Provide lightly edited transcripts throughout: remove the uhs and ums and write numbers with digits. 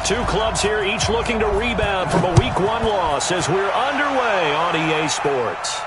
Two clubs here, each looking to rebound from a Week 1 loss as we're underway on EA Sports.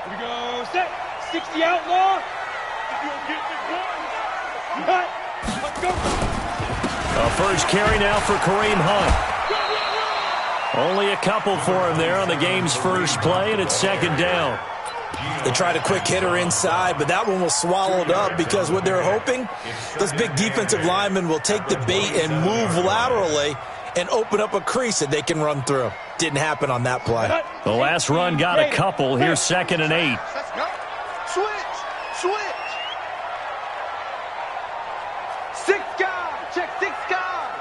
Here we go, set, 60 outlaw. If you'll get the gun, let's go. A first carry now for Kareem Hunt. Only a couple for him there on the game's first play, and it's second down. They tried a quick hitter inside, but that one was swallowed up because what they're hoping, those big defensive linemen will take the bait and move laterally and open up a crease that they can run through. Didn't happen on that play. The last run got a couple. Here's 2nd and 8. Let's go. Switch. 6 guys. Check 6 guys.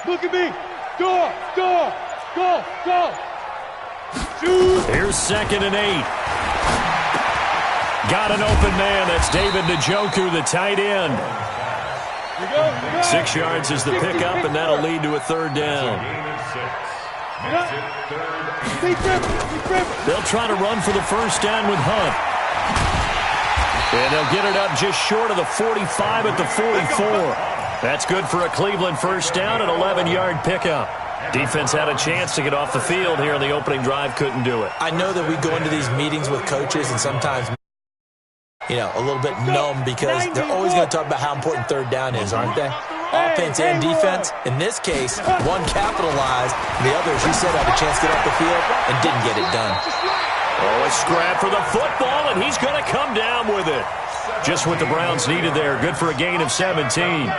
Look at me. Go. Shoot. Here's 2nd and 8. Got an open man. That's David Njoku, the tight end. 6 yards is the pickup, and that'll lead to a third down. They'll try to run for the first down with Hunt. And they'll get it up just short of the 45 at the 44. That's good for a Cleveland first down, an 11-yard pickup. Defense had a chance to get off the field here in the opening drive, couldn't do it. I know that we go into these meetings with coaches and sometimes, a little bit numb because they're always going to talk about how important third down is, aren't they? Offense and defense. In this case, one capitalized, the other, as you said, had a chance to get off the field and didn't get it done. Oh, a scrap for the football, and he's going to come down with it. Just what the Browns needed there. Good for a gain of 17.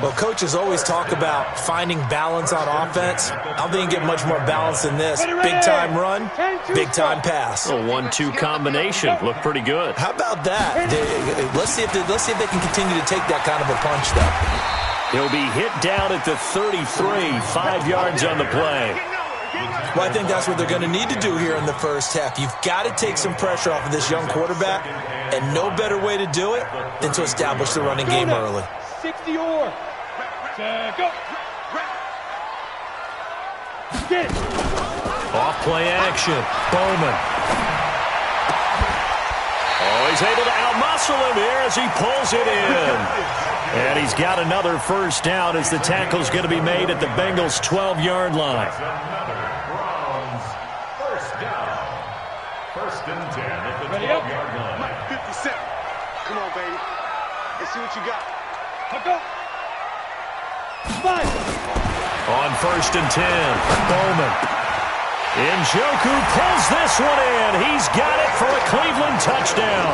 Well, coaches always talk about finding balance on offense. I don't think you get much more balance than this. Big-time run, big-time pass. A 1-2 combination. Looked pretty good. How about that? Let's see if they can continue to take that kind of a punch, though. He'll be hit down at the 33, 5 yards on the play. Well, I think that's what they're going to need to do here in the first half. You've got to take some pressure off of this young quarterback, and no better way to do it than to establish the running game early. 60 or go. Get. Off play action. Bowman. Oh, he's able to outmuscle him here as he pulls it in. And he's got another first down as the tackle's going to be made at the Bengals' 12-yard line. First and 10 at the 12-yard line. 57. Come on, baby. Let's see what you got. Go. 5. On first and 10, Bowman. Njoku pulls this one in. He's got it for a Cleveland touchdown.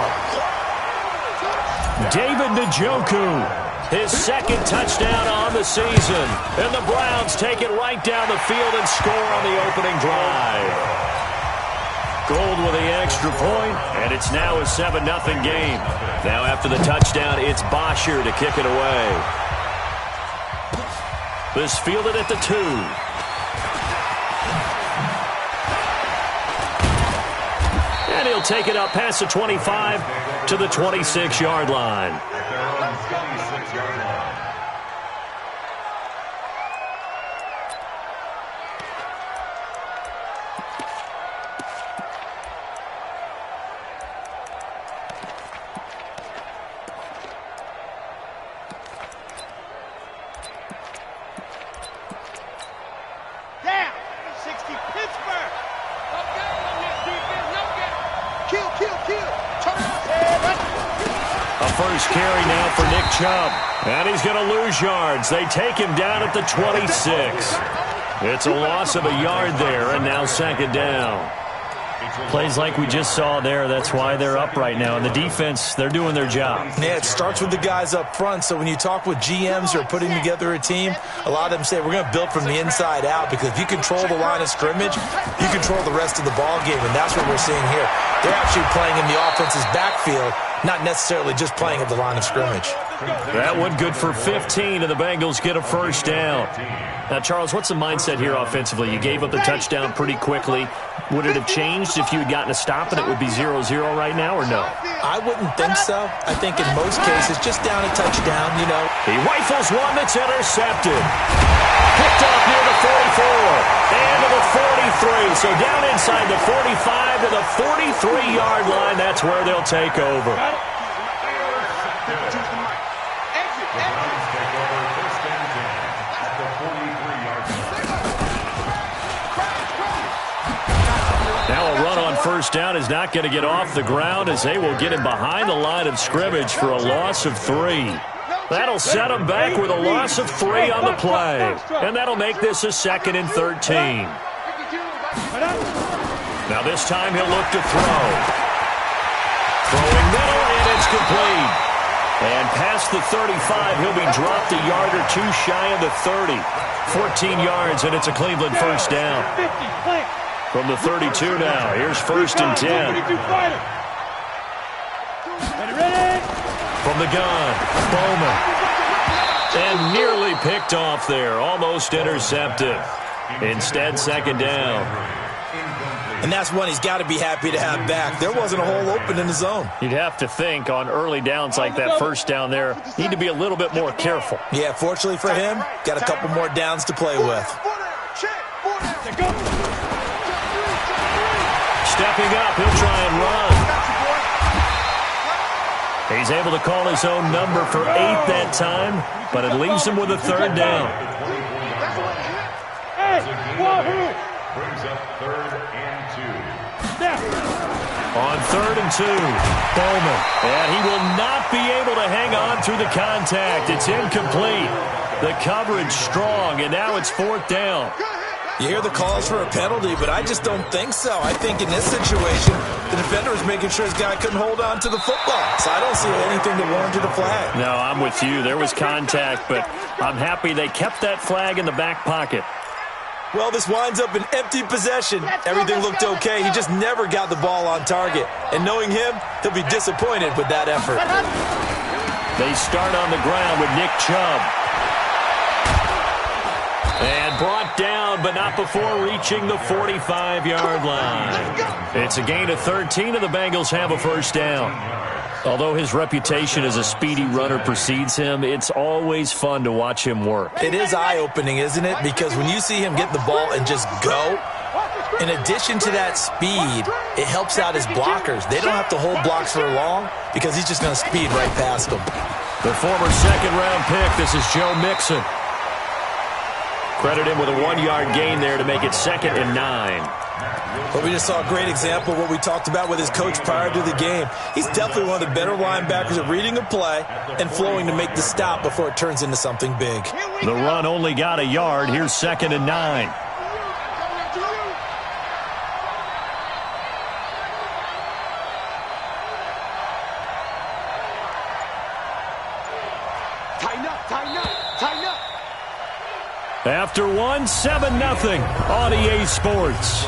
David Njoku, his second touchdown on the season. And the Browns take it right down the field and score on the opening drive. Gold with the extra point, and it's now a 7-0 game. Now after the touchdown, it's Bosher to kick it away. This fielded at the 2. And he'll take it up past the 25 to the 26-yard line. First carry now for Nick Chubb. And he's going to lose yards. They take him down at the 26. It's a loss of a yard there, and now second down. Plays like we just saw there. That's why they're up right now. And the defense, they're doing their job. Yeah, it starts with the guys up front. So when you talk with GMs who are putting together a team, a lot of them say, we're going to build from the inside out, because if you control the line of scrimmage, you control the rest of the ball game, and that's what we're seeing here. They're actually playing in the offense's backfield, not necessarily just playing at the line of scrimmage. That one good for 15, and the Bengals get a first down. Now, Charles, what's the mindset here offensively? You gave up the touchdown pretty quickly. Would it have changed if you had gotten a stop and it would be 0-0 right now, or no? I wouldn't think so. I think in most cases, just down a touchdown, you know. He rifles one that's intercepted. Picked up near the 44 and to the 43. So down inside the 45 to the 43-yard line. That's where they'll take over. Now a run on first down is not going to get off the ground as they will get him behind the line of scrimmage for a loss of 3. That'll set him back with a loss of 3 on the play. And that'll make this a 2nd and 13. Now this time he'll look to throw. Throwing middle, and it's complete. And past the 35, he'll be dropped a yard or 2 shy of the 30. 14 yards, and it's a Cleveland first down. From the 32 now, here's 1st and 10. From the gun, Bowman. And nearly picked off there, almost intercepted. Instead, 2nd down. And that's one he's got to be happy to have back. There wasn't a hole open in the zone. You'd have to think on early downs like that first down there, need to be a little bit more careful. Yeah, fortunately for him, got a couple more downs to play with. Stepping up, he'll try and run. He's able to call his own number for 8 that time, but it leaves him with a 3rd down. Brings up 3rd and 2. On 3rd and 2, Bowman. And he will not be able to hang on through the contact. It's incomplete. The coverage strong, and now it's 4th down. You hear the calls for a penalty, but I just don't think so. I think in this situation, the defender is making sure his guy couldn't hold on to the football. So I don't see anything that warranted a flag. No, I'm with you. There was contact, but I'm happy they kept that flag in the back pocket. Well, this winds up an empty possession. Everything looked okay. He just never got the ball on target. And knowing him, he'll be disappointed with that effort. They start on the ground with Nick Chubb. And brought down, but not before reaching the 45-yard line. It's a gain of 13, and the Bengals have a first down. Although his reputation as a speedy runner precedes him, it's always fun to watch him work. It is eye-opening, isn't it? Because when you see him get the ball and just go, in addition to that speed, it helps out his blockers. They don't have to hold blocks for long because he's just going to speed right past them. The former second-round pick, this is Joe Mixon. Credit him with a 1-yard gain there to make it 2nd and 9. But we just saw a great example of what we talked about with his coach prior to the game. He's definitely one of the better linebackers at reading a play and flowing to make the stop before it turns into something big. The run only got a yard. Here's 2nd and 9. After one, 7-0 on EA Sports.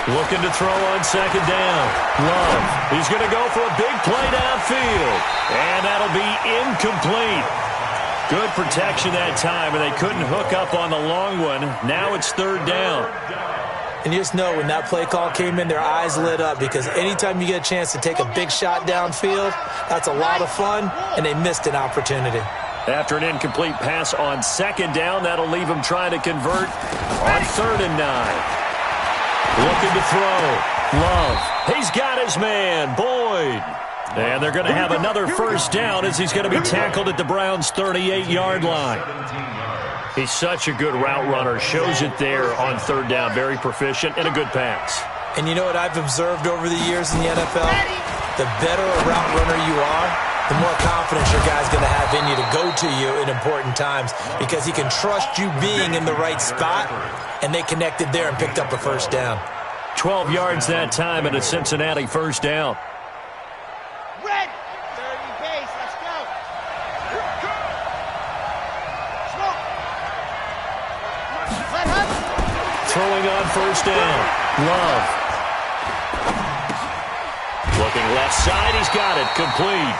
Looking to throw on 2nd down. Love. He's going to go for a big play downfield. And that'll be incomplete. Good protection that time, and they couldn't hook up on the long one. Now it's 3rd down. And you just know when that play call came in, their eyes lit up because anytime you get a chance to take a big shot downfield, that's a lot of fun, and they missed an opportunity. After an incomplete pass on 2nd down, that'll leave him trying to convert on 3rd and 9. Looking to throw. Love. He's got his man, Boyd. And they're going to have another first down as he's going to be tackled at the Browns' 38-yard line. He's such a good route runner. Shows it there on 3rd down. Very proficient and a good pass. And you know what I've observed over the years in the NFL? The better a route runner you are, the more confidence your guy's going to have in you to go to you in important times because he can trust you being in the right spot, and they connected there and picked up a first down. 12 yards that time and a Cincinnati first down. Red! 30 base, let's go! throwing on first down. Love. Looking left side. He's got it. Complete.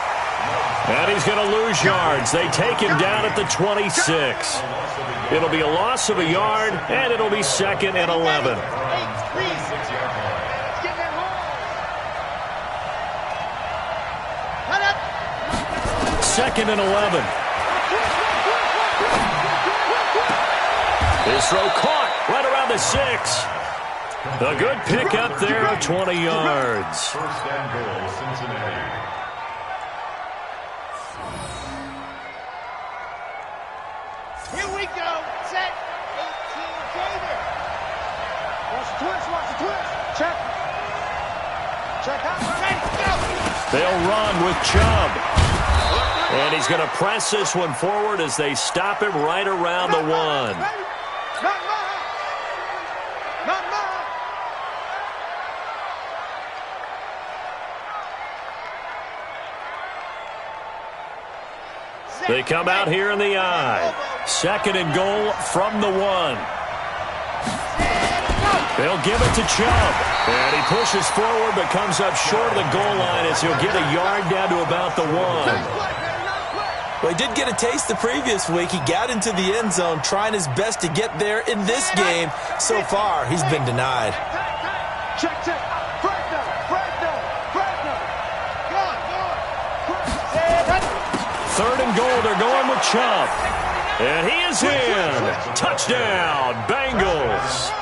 And he's going to lose yards. They take him down at the 26. It'll be a loss of a yard, and it'll be 2nd and 11. Second and 11. His throw caught right around the 6. A good pickup there of 20 yards. First and goal, Cincinnati. Here we go. Set. 18 David. Watch the twist. Watch the twist. Check. Check out. Ready. Go. They'll run with Chubb. And he's going to press this one forward as they stop him right around the 1. Not mine. Not mine. They come out here in the I. 2nd and goal from the 1. They'll give it to Chubb. And he pushes forward but comes up short of the goal line as he'll get a yard down to about the 1. Well, he did get a taste the previous week. He got into the end zone trying his best to get there in this game. So far, he's been denied. Check, check. Break down. Break down. Break down. Go on. 3rd and goal. They're going with Chubb. And he is in. Touchdown, Bengals.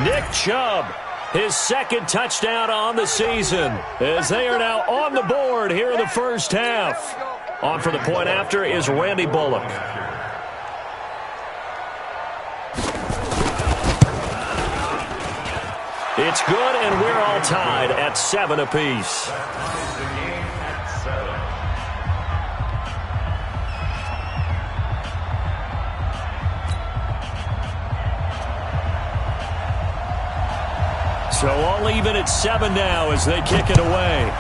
Nick Chubb, his 2nd touchdown on the season, as they are now on the board here in the first half. On for the point after is Randy Bullock. It's good, and we're all tied at 7 apiece. So all even at 7 now as they kick it away.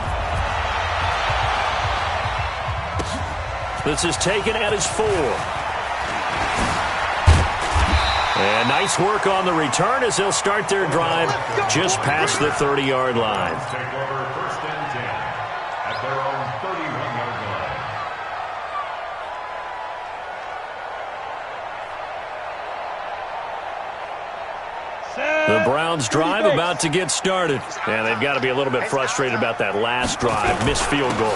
This is taken at his 4. And nice work on the return as they'll start their drive just past the 30-yard line. Take over 1st and 10 at their own 31-yard line. The Browns drive about to get started. And they've got to be a little bit frustrated about that last drive. Missed field goal.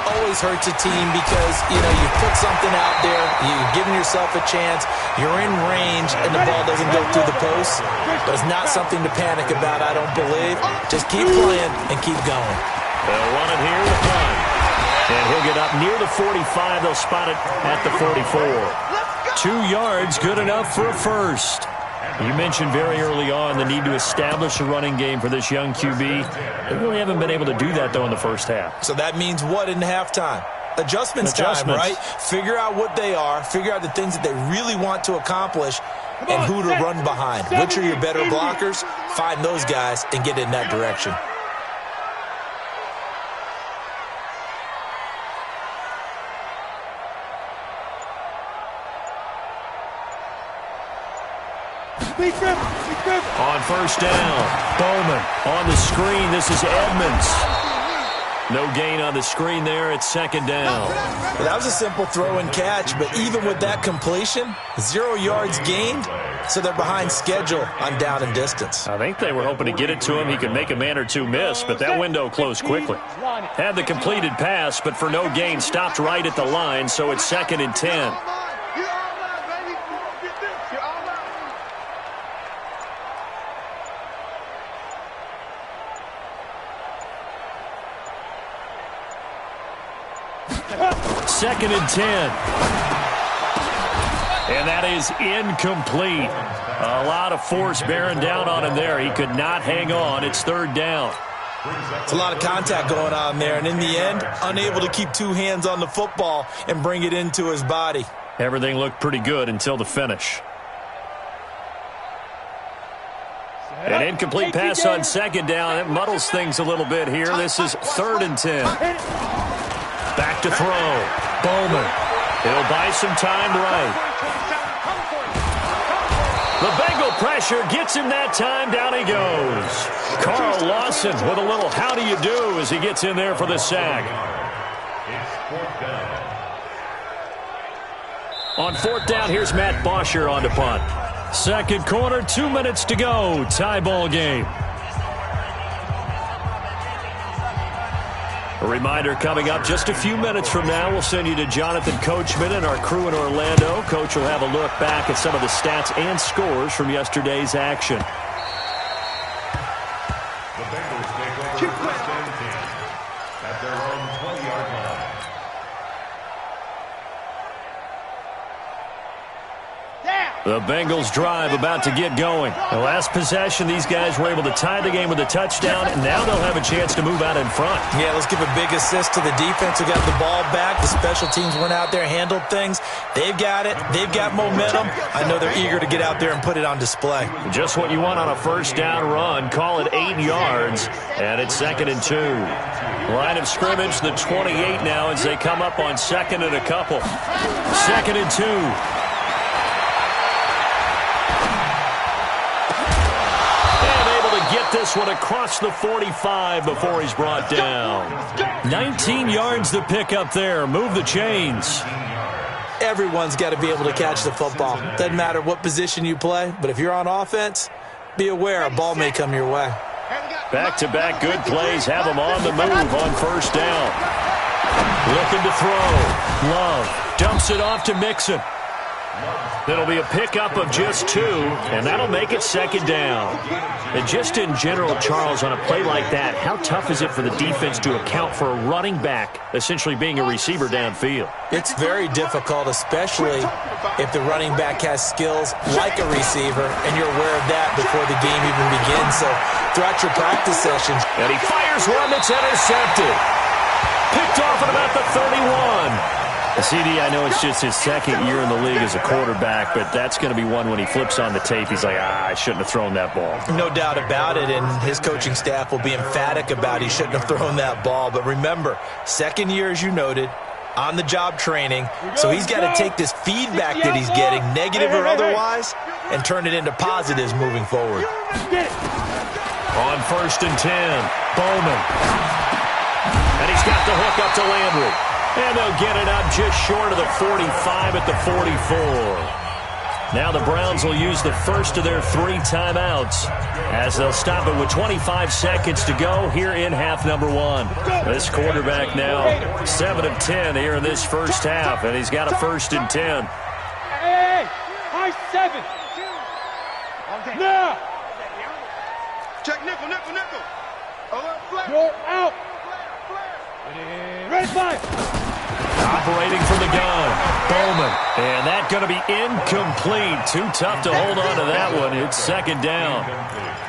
Always hurts a team because, you've put something out there, you've given yourself a chance, you're in range, and the ball doesn't go through the post. But it's not something to panic about, I don't believe. Just keep playing and keep going. They'll run it here with Hunt. And he'll get up near the 45. They'll spot it at the 44. 2 yards, good enough for a first. You mentioned very early on the need to establish a running game for this young QB. They really haven't been able to do that, though, in the first half. So that means what in halftime? Adjustments time, right? Figure out what they are, figure out the things that they really want to accomplish, and who to run behind. Which are your better blockers? Find those guys and get in that direction. On first down, Bowman on the screen. This is Edmonds. No gain on the screen there. It's 2nd down. Well, that was a simple throw and catch, but even with that completion, 0 yards gained, so they're behind schedule on down and distance. I think they were hoping to get it to him. He could make a man or two miss, but that window closed quickly. Had the completed pass, but for no gain, stopped right at the line, so it's 2nd and 10. Second and 10. And that is incomplete. A lot of force bearing down on him there. He could not hang on. It's 3rd down. It's a lot of contact going on there, and in the end, unable to keep 2 hands on the football and bring it into his body. Everything looked pretty good until the finish. An incomplete pass on 2nd down. It muddles things a little bit here. This is 3rd and 10. Back to throw. Bowman. He'll buy some time right. The Bengal pressure gets him that time. Down he goes. Carl Lawson with a little how do you do as he gets in there for the sack. It's 4th down. On 4th down, here's Matt Bosher on to punt. Second quarter, 2 minutes to go. Tie ball game. A reminder coming up just a few minutes from now, we'll send you to Jonathan Coachman and our crew in Orlando. Coach will have a look back at some of the stats and scores from yesterday's action. The Bengals take over 1st and 10 at their own 20-yard line. The Bengals drive about to get going. The last possession, these guys were able to tie the game with a touchdown, and now they'll have a chance to move out in front. Yeah, let's give a big assist to the defense who got the ball back. The special teams went out there, handled things. They've got it. They've got momentum. I know they're eager to get out there and put it on display. Just what you want on a first down run. Call it 8 yards, and it's 2nd and 2. Line of scrimmage, the 28 now as they come up on 2nd and a couple. 2nd and 2. Get this one across the 45 before he's brought down. 19 yards to pick up there. Move the chains. Everyone's got to be able to catch the football. Doesn't matter what position you play, but if you're on offense, be aware a ball may come your way. Back-to-back good plays have them on the move on first down. Looking to throw. Love dumps it off to Mixon. It'll be a pickup of just 2, and that'll make it 2nd down. And just in general, Charles, on a play like that, how tough is it for the defense to account for a running back essentially being a receiver downfield? It's very difficult, especially if the running back has skills like a receiver, and you're aware of that before the game even begins. So throughout your practice sessions. And he fires one that's intercepted. Picked off at about the 31. CD, I know it's just his 2nd year in the league as a quarterback, but that's going to be one when he flips on the tape. He's like, I shouldn't have thrown that ball. No doubt about it, and his coaching staff will be emphatic about he shouldn't have thrown that ball. But remember, 2nd year, as you noted, on-the-job training, so he's got to take this feedback that he's getting, negative or otherwise, and turn it into positives moving forward. On 1st and 10, Bowman. And he's got the hook up to Landry. And they'll get it up just short of the 45 at the 44. Now the Browns will use the first of their 3 timeouts as they'll stop it with 25 seconds to go here in half number 1. This quarterback now 7 of 10 here in this first half, and he's got a 1st and 10. Hey, high 7. Now. Check nickel. You're out. Red flag. Operating from the gun, Bowman. And that's going to be incomplete. Too tough to hold on to that one. It's 2nd down.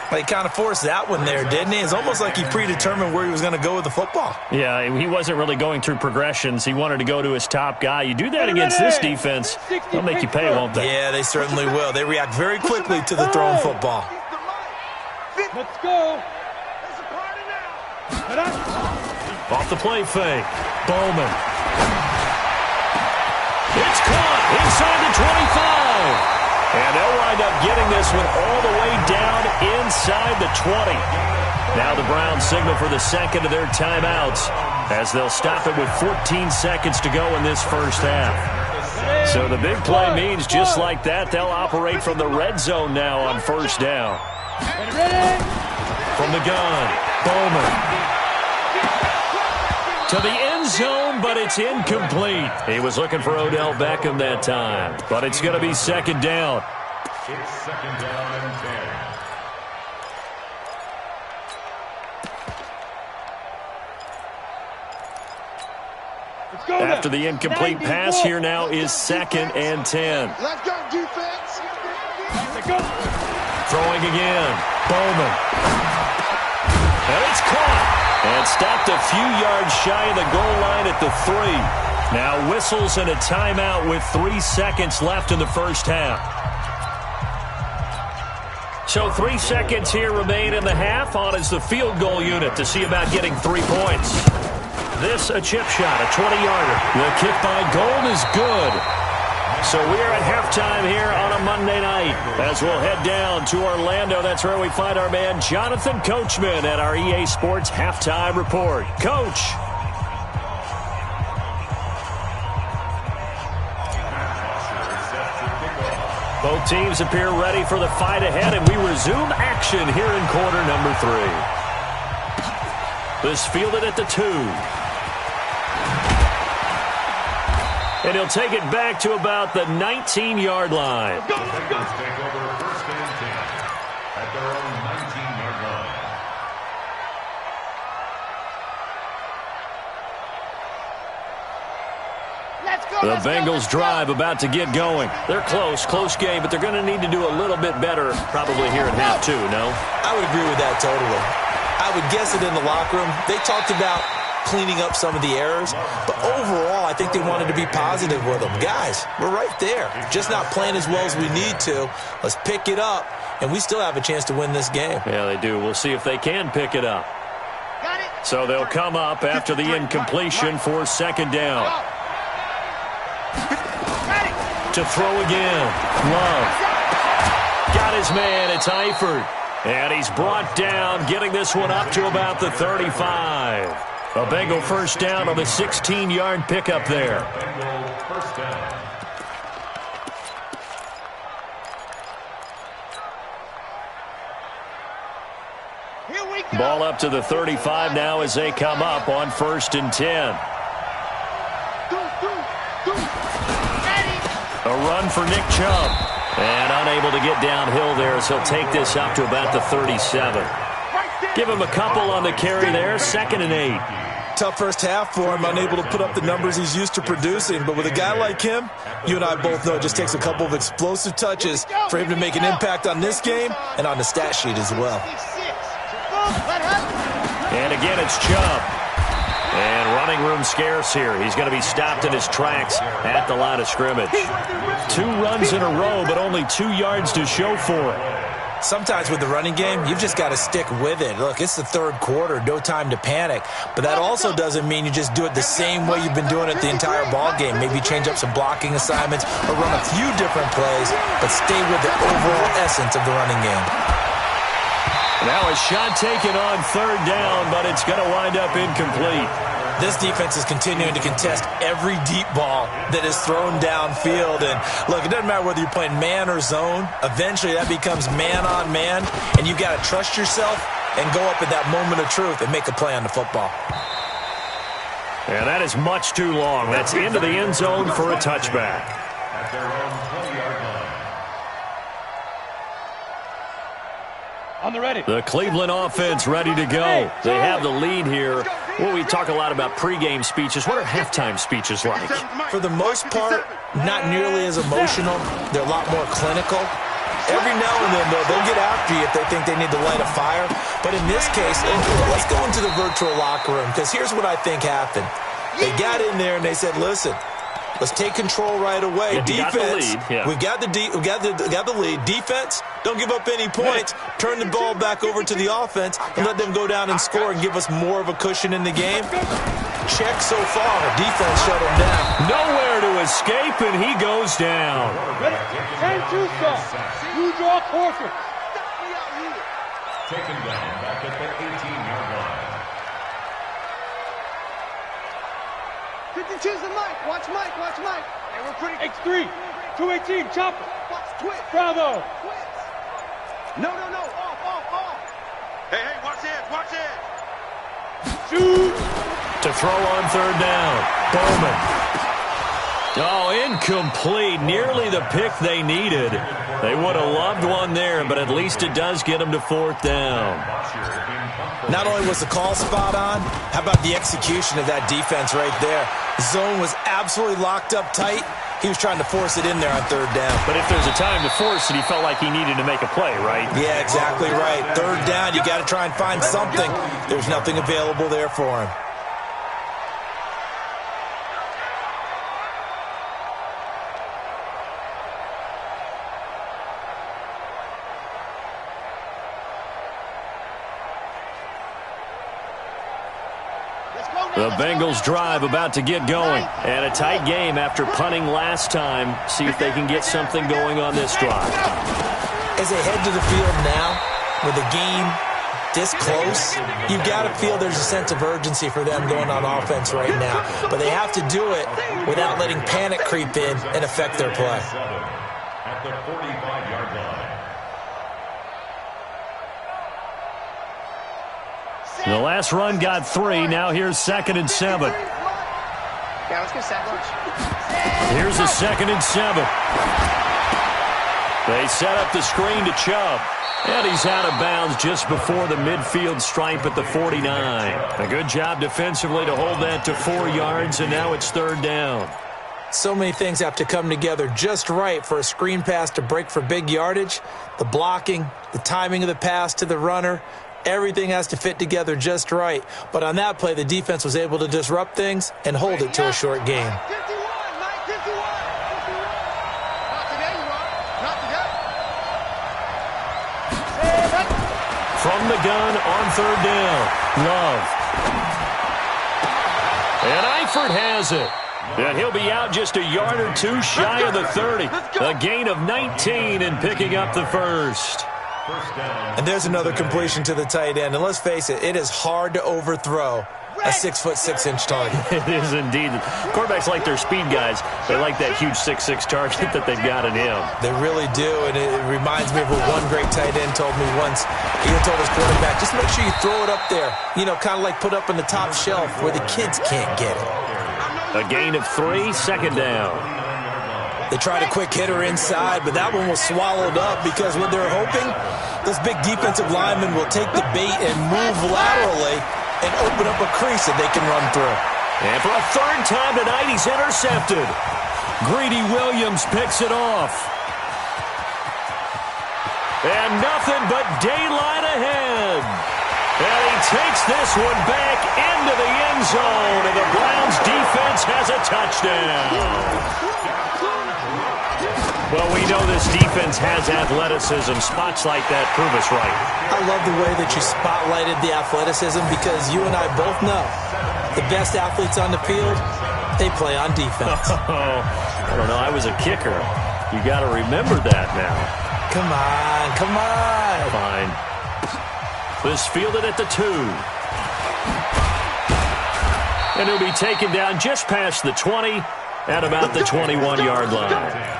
Well, he kind of forced that one there, didn't he? It's almost like he predetermined where he was going to go with the football. Yeah, he wasn't really going through progressions. He wanted to go to his top guy. You do that against this defense, they'll make you pay, won't they? Yeah, they certainly will. They react very quickly to the thrown football. Let's go. Off the play fake, Bowman. It's caught inside the 25. And they'll wind up getting this one all the way down inside the 20. Now the Browns signal for the 2nd of their timeouts as they'll stop it with 14 seconds to go in this first half. So the big play means just like that, they'll operate from the red zone now on first down. From the gun, Bowman. To the end zone, but it's incomplete. He was looking for Odell Beckham that time, but it's going to be 2nd down. It's 2nd down and 10. After the incomplete pass, here now is 2nd and 10. Let's go, defense. Throwing again, Bowman. And it's caught. And stopped a few yards shy of the goal line at the 3. Now whistles and a timeout with 3 seconds left in the first half. So 3 seconds here remain in the half. On is the field goal unit to see about getting 3 points. This a chip shot, a 20-yarder. The kick by Gold is good. So we're at halftime here on a Monday night as we'll head down to Orlando. That's where we find our man Jonathan Coachman at our EA Sports Halftime Report. Coach. Both teams appear ready for the fight ahead, and we resume action here in quarter number 3. This fielded at the 2. And he'll take it back to about the 19-yard line. The Bengals take over first and 10 at their own 19-yard line. The Bengals drive about to get going. They're close game, but they're going to need to do a little bit better probably here in half 2, no? I would agree with that totally. I would guess it in the locker room. They talked about cleaning up some of the errors, but overall, I think they wanted to be positive with them. Guys, we're right there. Just not playing as well as we need to. Let's pick it up, and we still have a chance to win this game. Yeah, they do. We'll see if they can pick it up. So they'll come up after the incompletion for second down. To throw again. Love. Got his man. It's Eifert. And he's brought down, getting this one up to about the 35. A Bengal first down on the 16-yard pickup there. Bengal first down. Here we go. Ball up to the 35 now as they come up on 1st and 10. A run for Nick Chubb. And unable to get downhill there, so he'll take this up to about the 37. Give him a couple on the carry there, 2nd and 8. Tough first half for him, unable to put up the numbers he's used to producing. But with a guy like him, you and I both know it just takes a couple of explosive touches for him to make an impact on this game and on the stat sheet as well. And again, it's Chubb. And running room scarce here. He's going to be stopped in his tracks at the line of scrimmage. 2 runs in a row, but only 2 yards to show for it. Sometimes with the running game, you've just got to stick with it. Look, it's the 3rd quarter, no time to panic. But that also doesn't mean you just do it the same way you've been doing it the entire ball game. Maybe change up some blocking assignments or run a few different plays, but stay with the overall essence of the running game. Now a shot taken on 3rd down, but it's going to wind up incomplete. This defense is continuing to contest every deep ball that is thrown downfield. And look, it doesn't matter whether you're playing man or zone. Eventually that becomes man on man, and you've got to trust yourself and go up at that moment of truth and make a play on the football. And that is much too long. That's into the end zone for a touchback. At their own 20-yard line. On the ready. The Cleveland offense ready to go. They have the lead here. Well, we talk a lot about pregame speeches. What are halftime speeches like? For the most part, not nearly as emotional. They're a lot more clinical. Every now and then, though, they'll get after you if they think they need to light a fire. But in this case, let's go into the virtual locker room, because here's what I think happened. They got in there and they said, listen, let's take control right away. Yeah, Defense, we've got the lead. Defense, don't give up any points. Turn the ball back over to the offense and let them go down and score and give us more of a cushion in the game. Check so far. Defense shut him down. Nowhere to escape, and he goes down. Ready? 10-2 stop. You draw closer. Taken down back at the 18-yard line. 52's the Mike. Watch Mike. Watch Mike. Hey, we're pretty. X3. 218. Chopper. Watch Twitch. Bravo. Twitch. No. Off. Hey, watch this. Watch this. Shoot. To throw on 3rd down. Bowman. Oh, incomplete. Nearly the pick they needed. They would have loved one there, but at least it does get them to 4th down. Not only was the call spot on, how about the execution of that defense right there? Zone was absolutely locked up tight. He was trying to force it in there on 3rd down. But if there's a time to force it, he felt like he needed to make a play, right? Yeah, exactly right. 3rd down, you got to try and find something. There's nothing available there for him. Let's go The Bengals drive about to get going. And a tight game after punting last time. See if they can get something going on this drive. As they head to the field now, with the game this close, you've got to feel there's a sense of urgency for them going on offense right now. But they have to do it without letting panic creep in and affect their play. At the 45-yard line. The last run got 3. Now here's 2nd and 7. Yeah, let's get set. Here's a 2nd and 7. They set up the screen to Chubb. And he's out of bounds just before the midfield stripe at the 49. A good job defensively to hold that to 4 yards, and now it's 3rd down. So many things have to come together just right for a screen pass to break for big yardage. The blocking, the timing of the pass to the runner, everything has to fit together just right. But on that play, the defense was able to disrupt things and hold it to a short gain. From the gun on 3rd down, Love. And Eifert has it. And he'll be out just a yard or 2 shy of the 30. A gain of 19 and picking up the first. And there's another completion to the tight end. And let's face it, it is hard to overthrow a 6'6" target. It is indeed. Quarterbacks like their speed guys. They like that huge 6'6" target that they've got in him. They really do, and it reminds me of what one great tight end told me once. He told his quarterback, just make sure you throw it up there. You know, kind of like put up on the top shelf where the kids can't get it. A gain of 3, 2nd down. They tried a quick hitter inside, but that one was swallowed up because what they're hoping, those big defensive linemen will take the bait and move laterally and open up a crease that they can run through. And for a 3rd time tonight, he's intercepted. Greedy Williams picks it off. And nothing but daylight ahead. And he takes this one back into the end zone, and the Browns defense has a touchdown. Well, we know this defense has athleticism. Spots like that prove us right. I love the way that you spotlighted the athleticism because you and I both know the best athletes on the field, they play on defense. I don't know. I was a kicker. You got to remember that now. Come on, come on. Fine. This fielded at the 2. And he'll be taken down just past the 20 at about the 21-yard line.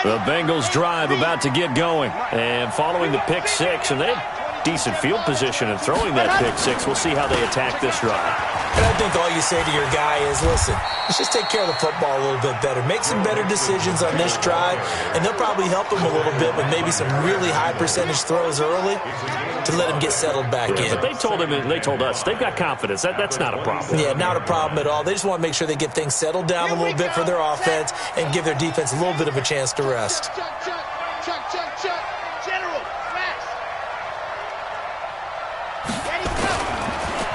The Bengals drive about to get going. And following the pick 6, and they have decent field position in throwing that pick 6. We'll see how they attack this drive. And I think all you say to your guy is, listen, let's just take care of the football a little bit better. Make some better decisions on this drive, and they'll probably help him a little bit with maybe some really high percentage throws early to let him get settled back in. But they told him, and they told us, they've got confidence. That's not a problem. Yeah, not a problem at all. They just want to make sure they get things settled down a little bit for their offense and give their defense a little bit of a chance to rest.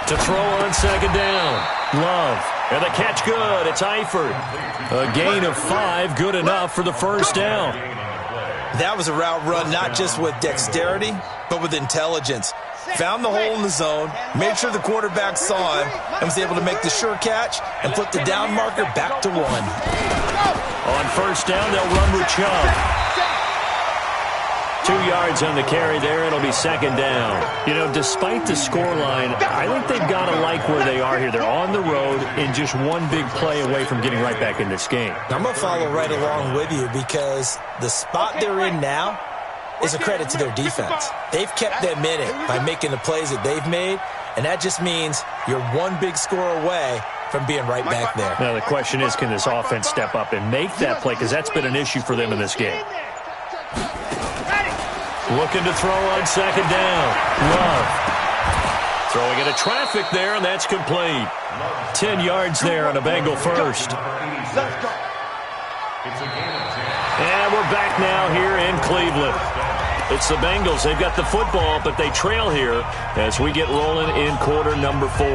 To throw on 2nd down. Love. And the catch good. It's Eifert. A gain of 5, good enough for the 1st down. That was a route run not just with dexterity, but with intelligence. Found the hole in the zone, made sure the quarterback saw him, and was able to make the sure catch and flip the down marker back to 1. On 1st down, they'll run with Chubb. 2 yards on the carry there. It'll be 2nd down. You know, despite the scoreline, I think they've got to like where they are here. They're on the road and just one big play away from getting right back in this game. I'm going to follow right along with you because the spot they're in now is a credit to their defense. They've kept them in it by making the plays that they've made, and that just means you're one big score away from being right back there. Now, the question is, can this offense step up and make that play? Because that's been an issue for them in this game. Looking to throw on 2nd down. Love. Throwing into traffic there, and that's complete. 10 yards there on a Bengal first. And we're back now here in Cleveland. It's the Bengals. They've got the football, but they trail here as we get rolling in quarter number 4.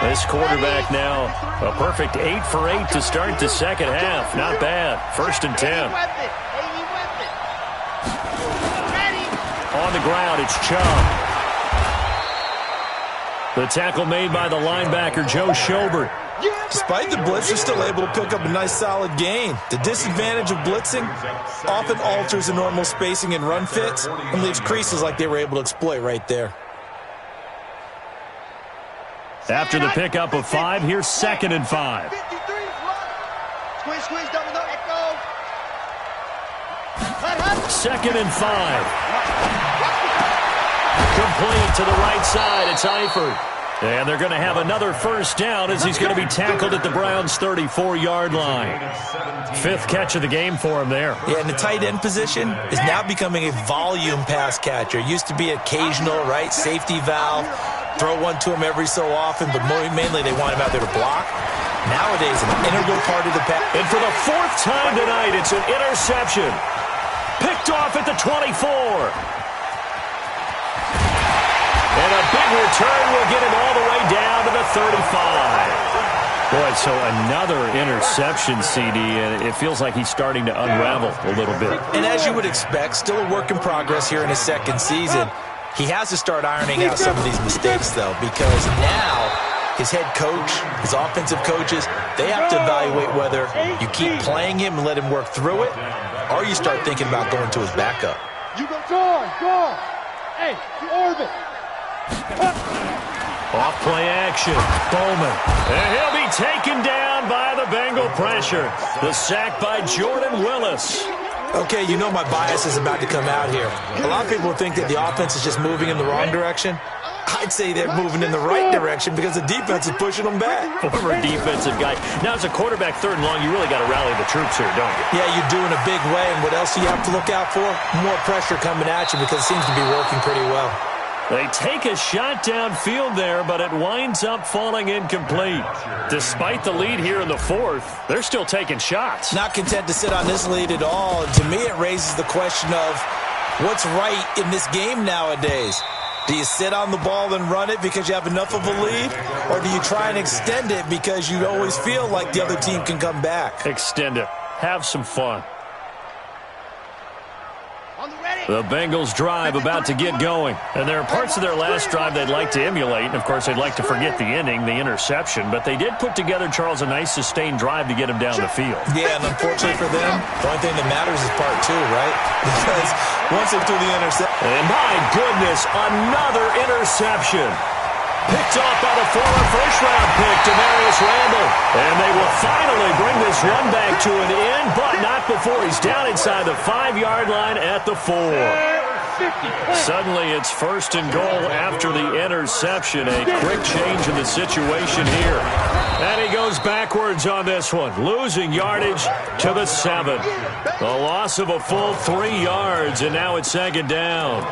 This quarterback now a perfect 8 for 8 to start the second half. Not bad. 1st and 10. On the ground, it's Chubb. The tackle made by the linebacker, Joe Schobert. Despite the blitz, they're still able to pick up a nice solid gain. The disadvantage of blitzing often alters the normal spacing and run fits and leaves creases like they were able to exploit right there. After the pickup of 5, here's 2nd and 5. Squeeze, squeeze, double, no, let go. 2nd and 5. Complete to the right side. It's Eifert. And they're going to have another 1st down as he's going to be tackled at the Browns' 34-yard line. 5th catch of the game for him there. Yeah, and the tight end position is now becoming a volume pass catcher. Used to be occasional, right, safety valve. Throw one to him every so often, but mainly they want him out there to block. Nowadays, an integral part of the pass. And for the 4th time tonight, it's an interception. Picked off at the 24. And a big return will get him all the way down to the 35. Boy, so another interception, CD, and it feels like he's starting to unravel a little bit. And as you would expect, still a work in progress here in his 2nd season. He has to start ironing out some of these mistakes, though, because now his head coach, his offensive coaches, they have to evaluate whether you keep playing him and let him work through it, or you start thinking about going to his backup. You go, go. Hey, orbit. Off play action. Bowman. And he'll be taken down by the Bengal pressure. The sack by Jordan Willis. Okay, you know my bias is about to come out here. A lot of people think that the offense is just moving in the wrong direction. I'd say they're moving in the right direction because the defense is pushing them back. Former defensive guy. Now, as a quarterback 3rd and long, you really got to rally the troops here, don't you? Yeah, you do in a big way. And what else do you have to look out for? More pressure coming at you because it seems to be working pretty well. They take a shot downfield there, but it winds up falling incomplete. Despite the lead here in the 4th, they're still taking shots. Not content to sit on this lead at all. And to me, it raises the question of what's right in this game nowadays. Do you sit on the ball and run it because you have enough of a lead? Or do you try and extend it because you always feel like the other team can come back? Extend it. Have some fun. The Bengals drive about to get going. And there are parts of their last drive they'd like to emulate. And, of course, they'd like to forget the ending, the interception. But they did put together, Charles, a nice sustained drive to get him down the field. Yeah, and unfortunately for them, the only thing that matters is part 2, right? Because once they threw the interception. And, my goodness, another interception. Picked off by the former first-round pick, Damarious Randall. And they will finally bring this run back to an end, but not before he's down inside the 5-yard line at the 4. Suddenly, it's 1st and goal after the interception. A quick change in the situation here. And he goes backwards on this one, losing yardage to the 7. The loss of a full 3 yards, and now it's 2nd down.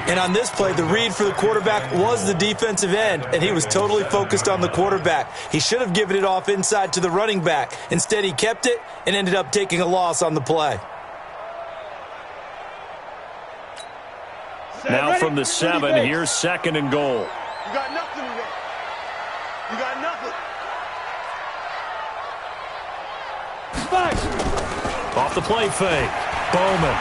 And on this play, the read for the quarterback was the defensive end, and he was totally focused on the quarterback. He should have given it off inside to the running back. Instead, he kept it and ended up taking a loss on the play. Now from the 7, here's 2nd and goal. You got nothing to run. You got nothing. 5. Off the play fake. Bowman.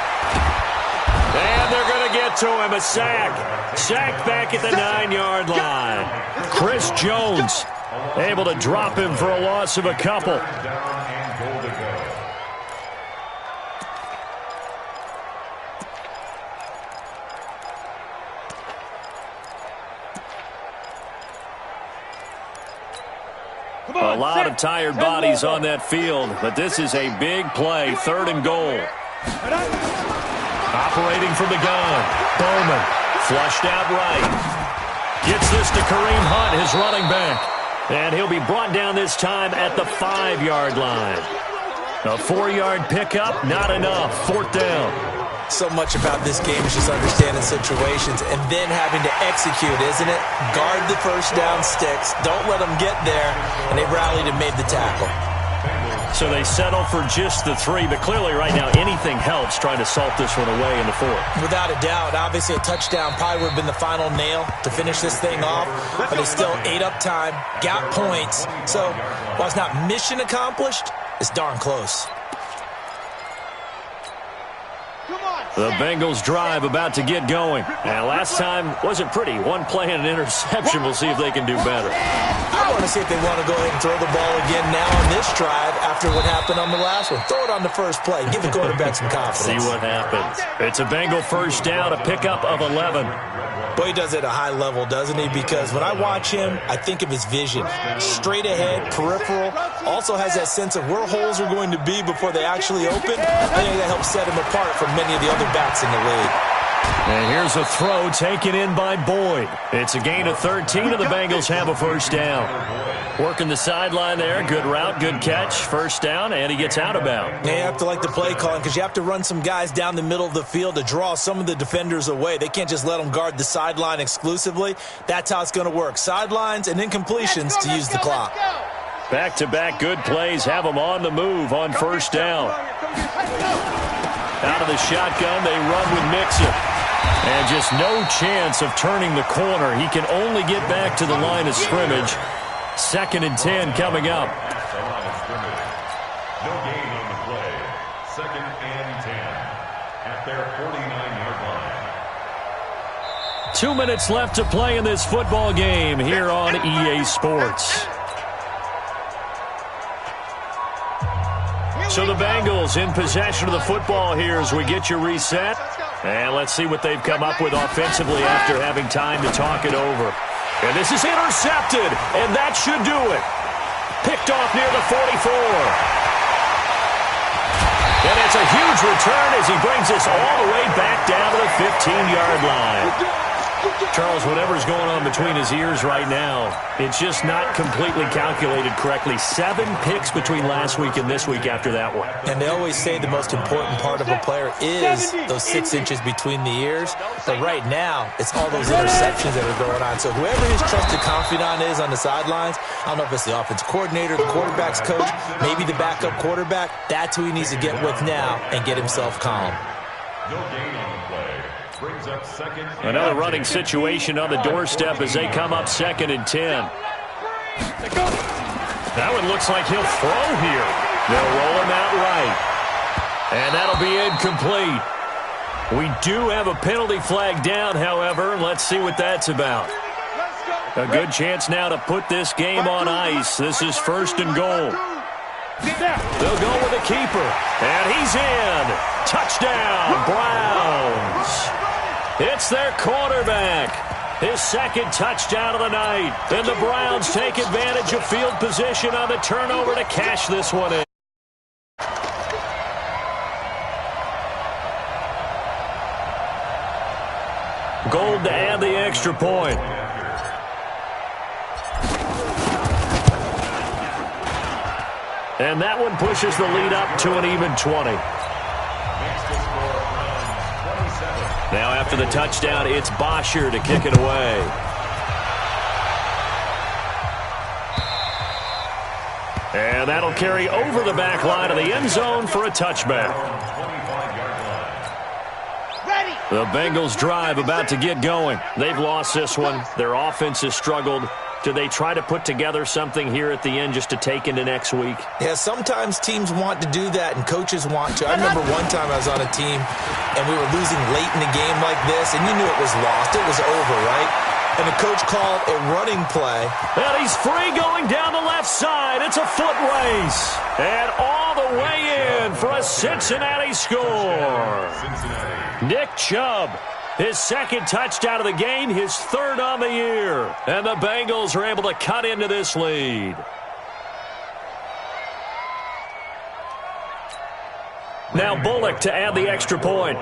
And they're going to get to him. A sack. Sack back at the 9-yard line. Chris Jones able to drop him for a loss of a couple. A lot of tired bodies on that field, but this is a big play. 3rd and goal. Operating from the gun. Bowman. Flushed out right. Gets this to Kareem Hunt, his running back. And he'll be brought down this time at the 5-yard line. A 4-yard pickup, not enough. 4th down. So much about this game is just understanding situations and then having to execute, isn't it? Guard the first down sticks. Don't let them get there. And they rallied and made the tackle. So they settle for just the 3, but clearly right now anything helps trying to salt this one away in the 4th. Without a doubt, obviously a touchdown probably would have been the final nail to finish this thing off, but it's still ate up time, got points. So while it's not mission accomplished, it's darn close. The Bengals drive about to get going. And last time wasn't pretty. One play and an interception. We'll see if they can do better. I want to see if they want to go ahead and throw the ball again now on this drive after what happened on the last one. Throw it on the first play. Give the quarterback some confidence. See what happens. It's a Bengal first down, a pickup of 11. Boy, he does it at a high level, doesn't he? Because when I watch him, I think of his vision. Straight ahead, peripheral. Also has that sense of where holes are going to be before they actually open. I think that helps set him apart from many of the other backs in the league. And here's a throw taken in by Boyd. It's a gain of 13, and the Bengals have a first down. Working the sideline there. Good route, good catch. First down, and he gets out of bounds. Yeah, you have to like the play calling because you have to run some guys down the middle of the field to draw some of the defenders away. They can't just let them guard the sideline exclusively. That's how it's going to work. Sidelines and incompletions to use the clock. Back-to-back good plays have them on the move on first down. Out of the shotgun, they run with Mixon. And just no chance of turning the corner. He can only get back to the line of scrimmage. 2nd and 10 coming up. No gain on the play. 2nd and 10 at their 49-yard line. 2 minutes left to play in this football game here on EA Sports. So the Bengals in possession of the football here as we get you reset. And let's see what they've come up with offensively after having time to talk it over. And this is intercepted, and that should do it. Picked off near the 44. And it's a huge return as he brings us all the way back down to the 15-yard line. Charles, whatever's going on between his ears right now, it's just not completely calculated correctly. 7 picks between last week and this week after that one. And they always say the most important part of a player is those 6 inches between the ears. But right now, it's all those interceptions that are going on. So whoever his trusted confidant is on the sidelines, I don't know if it's the offensive coordinator, the quarterback's coach, maybe the backup quarterback, that's who he needs to get with now and get himself calm. No gain on the play. Brings up 2nd. Another running situation on the doorstep as they come up 2nd and 10. That one looks like he'll throw here. They'll roll him out right. And that'll be incomplete. We do have a penalty flag down, however. Let's see what that's about. A good chance now to put this game on ice. This is 1st and goal. They'll go with a keeper. And he's in. Touchdown, Browns. It's their quarterback. His 2nd touchdown of the night. And the Browns take advantage of field position on the turnover to cash this one in. Gold to add the extra point. And that one pushes the lead up to an even 20. Now after the touchdown, it's Bosher to kick it away. And that'll carry over the back line of the end zone for a touchback. The Bengals drive about to get going. They've lost this one. Their offense has struggled. Do they try to put together something here at the end just to take into next week? Yeah, sometimes teams want to do that and coaches want to. I remember one time I was on a team and we were losing late in the game like this, and you knew it was lost. It was over, right? And the coach called a running play. And he's free going down the left side. It's a foot race. And all the way in for a Cincinnati score. Nick Chubb. His 2nd touchdown of the game, his 3rd on the year. And the Bengals are able to cut into this lead. Now Bullock to add the extra point.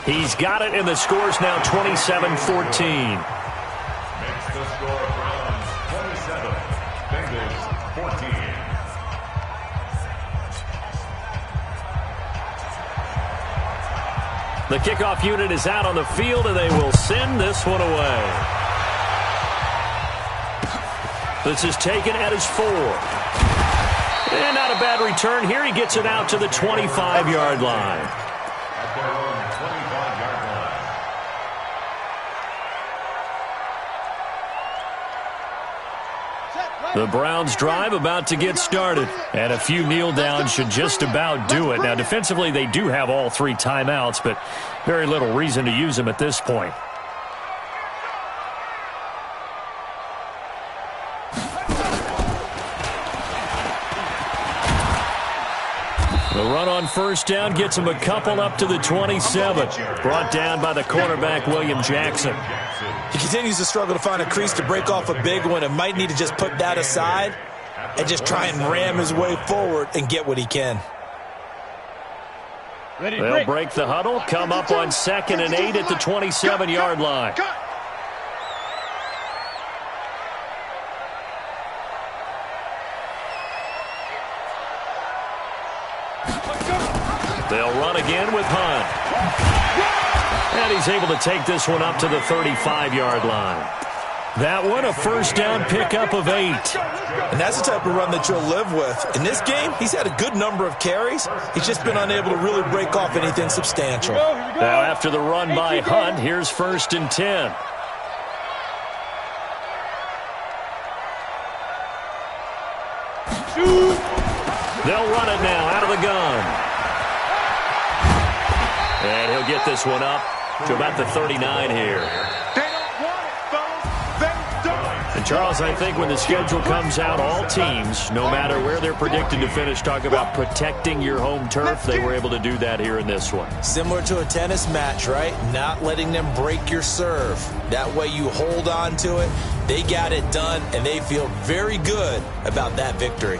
He's got it, and the score's now 27-14. Makes the score Browns 27, Bengals 14. The kickoff unit is out on the field, and they will send this one away. This is taken at his 4. And not a bad return here. He gets it out to the 25-yard line. At their own 25-yard line. The Browns drive about to get started. And a few kneel downs should just about do it. Now, defensively, they do have all 3 timeouts, but very little reason to use them at this point. The run on first down gets him a couple up to the 27. Brought down by the cornerback, William Jackson. He continues to struggle to find a crease to break off a big one and might need to just put that aside and just try and ram his way forward and get what he can. They'll break the huddle, come up on 2nd and 8 at the 27-yard line. They'll run again with Hunt. And he's able to take this one up to the 35-yard line. That one, a first down pickup of 8. And that's the type of run that you'll live with. In this game, he's had a good number of carries. He's just been unable to really break off anything substantial. Now after the run by Hunt, here's 1st and 10. They'll run it now out of the gun. And he'll get this one up to about the 39 here. They don't want it, fellas. They don't. And Charles, I think when the schedule comes out, all teams, no matter where they're predicted to finish, talk about protecting your home turf. They were able to do that here in this one. Similar to a tennis match, right? Not letting them break your serve. That way you hold on to it. They got it done, and they feel very good about that victory.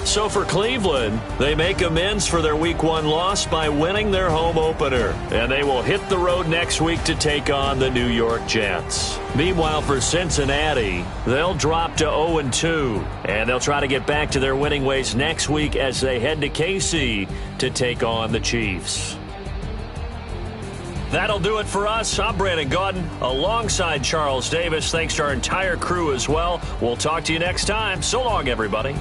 So for Cleveland, they make amends for their Week 1 loss by winning their home opener. And they will hit the road next week to take on the New York Jets. Meanwhile, for Cincinnati, they'll drop to 0-2. And they'll try to get back to their winning ways next week as they head to KC to take on the Chiefs. That'll do it for us. I'm Brandon Gaudin alongside Charles Davis. Thanks to our entire crew as well. We'll talk to you next time. So long, everybody.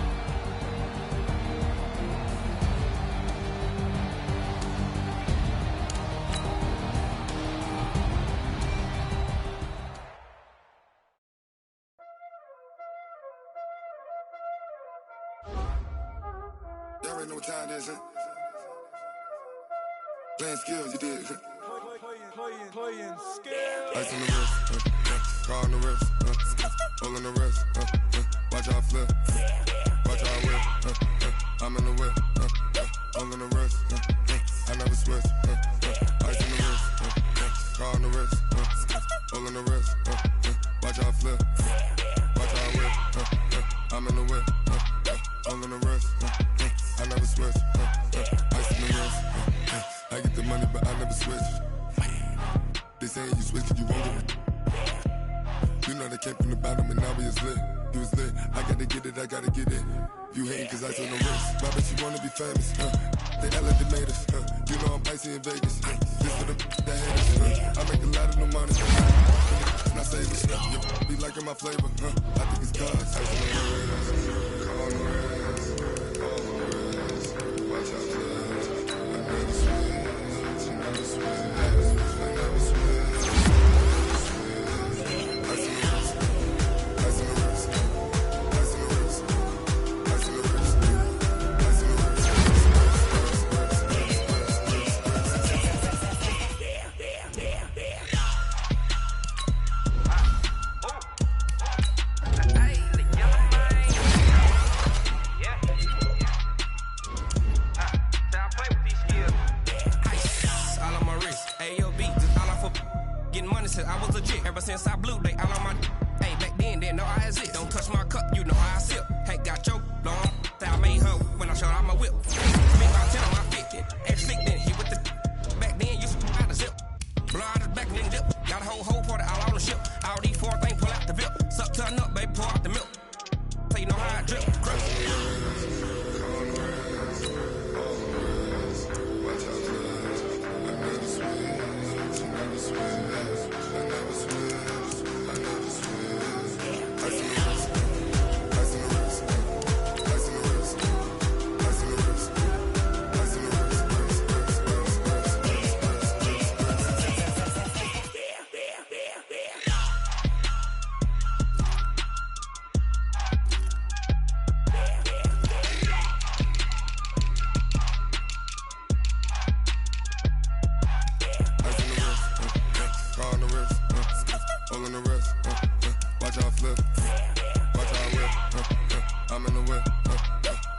Y'all already know what time it is, huh? Playing skills, you did. Playing skills. Ice on the wrist, car on the wrist, hole in the wrist, watch out flip, watch out whip, I'm in the whip, hole in the wrist, I never switch, ice on the wrist, car on the wrist, hole in the wrist, watch out flip, watch out whip, I'm in the whip, hole in the wrist, I never switch, ice on the wrist, I get the money but I never switch. They saying you switch 'cause you want it. You know they came from the bottom and now we is lit. You was lit, I gotta get it, I gotta get it. You hating 'cause I told no wrist. Why bet you wanna be famous, They elevated us, You know I'm icy in Vegas, This for the that haters, I make a lot of no money, and I save it, Be liking my flavor, I think it's cause All in the wrist, watch out flip. Watch out whip, I'm in the whip.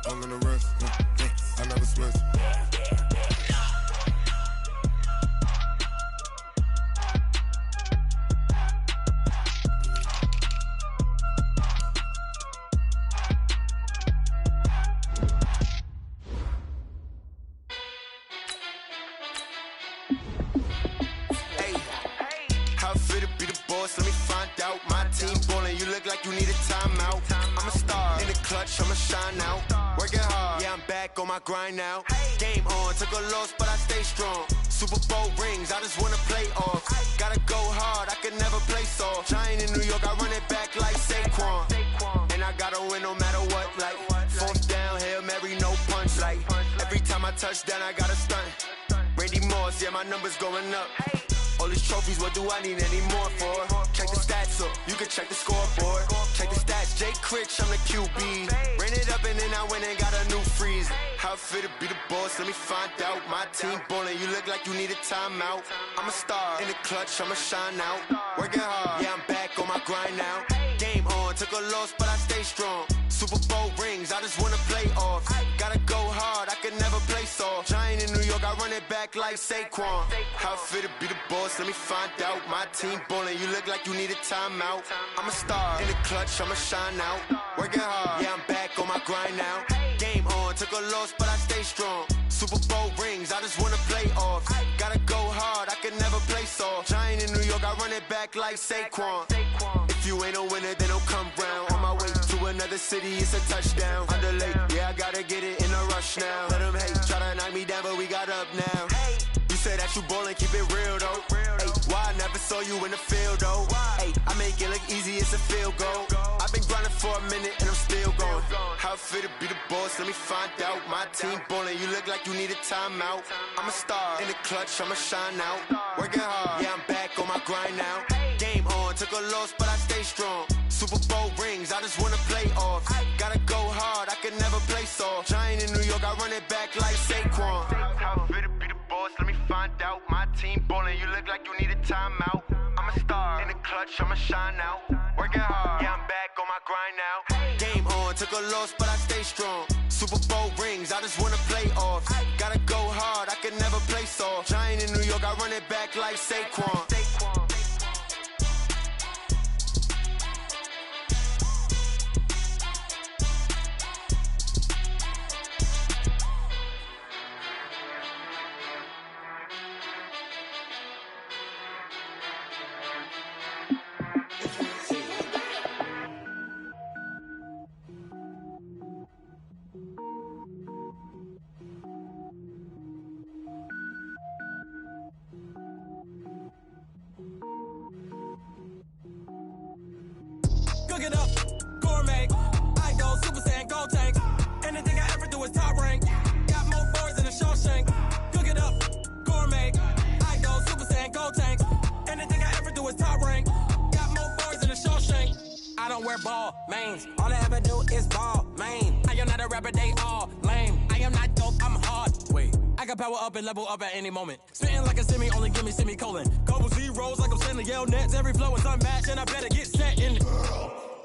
All in the wrist, I never switch. Let me find out. My team ballin', you look like you need a timeout. I'm a star in the clutch, I'ma shine out. Working hard, yeah, I'm back on my grind now. Game on, took a loss, but I stay strong. Super Bowl rings, I just wanna play off. Gotta go hard, I can never play soft. Giant in New York, I run it back like Saquon. And I gotta win no matter what, like fourth down, Hail Mary, no punch. Like every time I touch down, I gotta stunt. Randy Moss, yeah, my numbers going up. All these trophies, what do I need any more for? Check the stats up, you can check the scoreboard. Check the stats, Jay Critch, I'm the QB. Ran it up and then I went and got a new freeze. How it feel to be the boss, let me find out. My team ballin', you look like you need a timeout. I'm a star in the clutch, I'ma shine out. Working hard, yeah, I'm back on my grind now. Game on, took a loss, but I stay strong. Super Bowl rings, I just wanna play off. Gotta go hard, I can never play soft. Giant in New York, I run it back like Saquon. How it feel to be the boss, let me find out. My team ballin', you look like you need a timeout. I'm a star in the clutch, I'ma shine out. Working hard, yeah, I'm back on my grind now. Game on, took a loss, but I stay strong. Super Bowl rings, I just wanna play off. Gotta go hard, I can never play soft. Giant in New York, I run it back like Saquon. If you ain't a winner, then don't come round. On my way to another city, it's a touchdown. Underlay, yeah, I gotta get it in a rush now. Let them hate, try to knock me down, but we got up now. You say that you ballin', keep it real though. Hey, why I never saw you in the field though? Hey, I make it look easy, it's a field goal. I've been grinding for a minute and I'm still going. How it feel to be the boss, let me find out. My team ballin', you look like you need a timeout. I'm a star in the clutch, I'ma shine out. Working hard, yeah, I'm back on my grind now. Game on, took a loss, but I stay strong. Super Bowl rings, I just wanna play off. Gotta go hard, I can never play soft. Giant in New York, I run it back like Saquon. How it feel to be the boss, let me find out. My team ballin', you look like you need a timeout. I'm a star in the clutch, I'ma shine out. Working hard, yeah, I'm back on my grind now. Game on, took a loss, but I stay strong. Super Bowl rings, I just wanna play off. Gotta go hard, I can never play soft. Giant in New York, I run it back like Saquon. Cook it up, gourmet. I go Super Saiyan, go tank. Anything I ever do is top rank. Got more boys than a Shawshank. Cook it up, gourmet. I go Super Saiyan, go tank. Anything I ever do is top rank. Got more boys than a Shawshank. I don't wear ball mains. All I ever do is ball main. I am not a rapper, they all lame. I am not dope, I'm hard. Wait, I can power up and level up at any moment. Spitting like a semi, only give me semicolon. Couple zeros like I'm sending Yale Nets. Every flow is unmatched and I better get set in.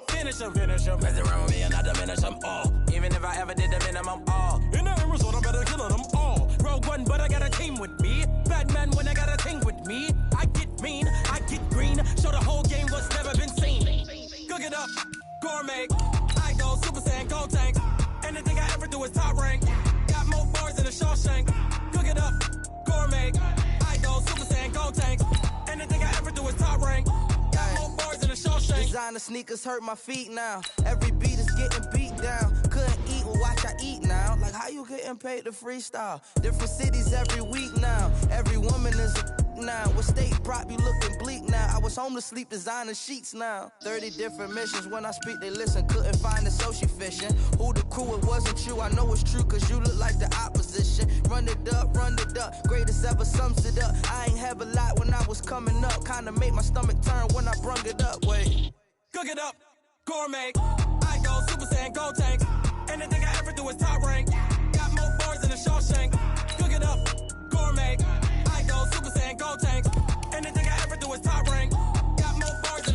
Finish them. Mess around with me and I diminish them all. Even if I ever did the minimum all. In the result, I'm better killing them all. Rogue One, but I got a team with me. Batman when I got a team with me. I get mean, I get green. Show the whole game what's never been seen. Cook it up, gourmet. I go Super Saiyan, go tank. Anything I ever do is top rank. Got more bars than a Shawshank. Cook it up, gourmet. I go Super Saiyan, go tank. Anything I ever do is top rank. Got more bars than a Shawshank. Designer sneakers hurt my feet now. Every beat is getting beat down. Couldn't eat, well watch I eat now. Like how you getting paid to freestyle? Different cities every week now. Every woman is a now. What state prop you looking bleak now? I was home to sleep designing sheets now. 30 different missions. When I speak they listen. Couldn't find the social fishing. Who the crew, it wasn't you. I know it's true cause you look like the opposition. Run it up. Greatest ever sums it up. I ain't have a lot when I was coming up. Kinda make my stomach turn when I brung it up. Wait. Cook it up, gourmet. I go Super Saiyan, go tank. Anything I ever do is top rank. Got more bars than a Shawshank. Cook it up, gourmet. I go Super Saiyan, go tank. Anything I ever do is top rank. Got more bars than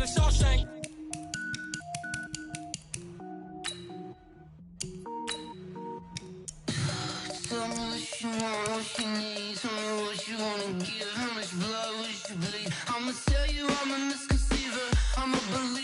Tell me what you want, what you need. Tell me what you wanna give. How much blood would you bleed? I'ma tell you I'm a misconceiver. I'm a believer.